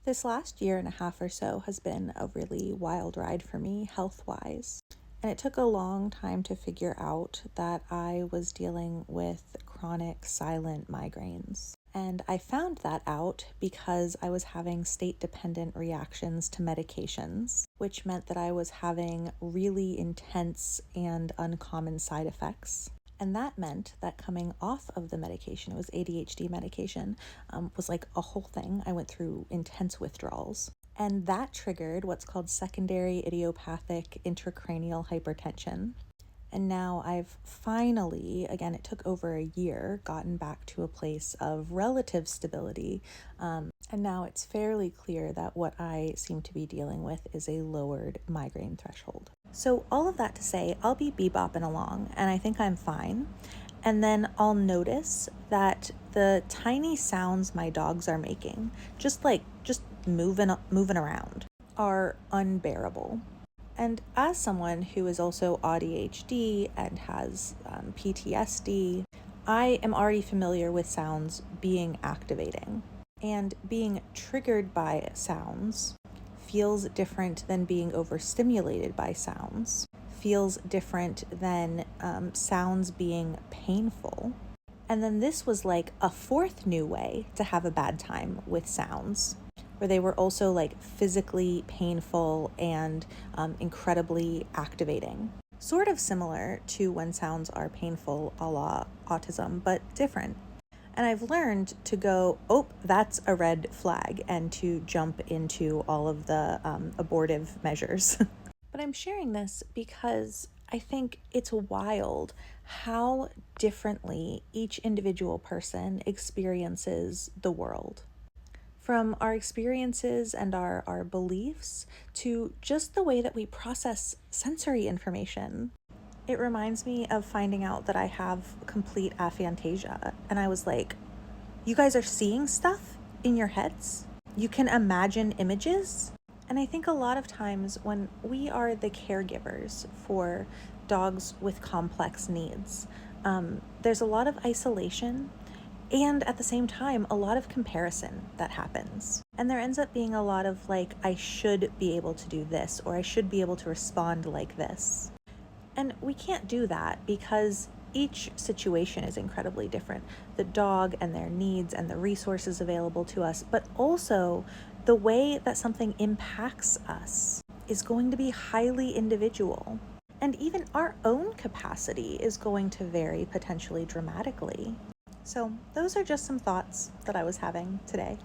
This last year and a half or so has been a really wild ride for me, health wise. And it took a long time to figure out that I was dealing with chronic silent migraines. And I found that out because I was having state dependent reactions to medications, which meant that I was having really intense and uncommon side effects. And that meant that coming off of the medication, it was ADHD medication, was like a whole thing. I went through intense withdrawals. And that triggered what's called secondary idiopathic intracranial hypertension. And now I've finally, again, it took over a year, gotten back to a place of relative stability. And now it's fairly clear that what I seem to be dealing with is a lowered migraine threshold. So, all of that to say, I'll be bebopping along and I think I'm fine. And then I'll notice that the tiny sounds my dogs are making, just moving around, are unbearable. And as someone who is also ADHD and has PTSD, I am already familiar with sounds being activating. And being triggered by sounds feels different than being overstimulated by sounds, feels different than sounds being painful. And then this was like a fourth new way to have a bad time with sounds, where they were also like physically painful and incredibly activating. Sort of similar to when sounds are painful a la autism, but different. And I've learned to go, oh, that's a red flag, and to jump into all of the abortive measures. But I'm sharing this because I think it's wild how differently each individual person experiences the world. From our experiences and our beliefs to just the way that we process sensory information. It reminds me of finding out that I have complete aphantasia. And I was like, you guys are seeing stuff in your heads? You can imagine images? And I think a lot of times when we are the caregivers for dogs with complex needs, there's a lot of isolation and at the same time, a lot of comparison that happens. And there ends up being a lot of like, I should be able to do this, or I should be able to respond like this. And we can't do that because each situation is incredibly different. The dog and their needs and the resources available to us, but also the way that something impacts us is going to be highly individual. And even our own capacity is going to vary potentially dramatically. So those are just some thoughts that I was having today.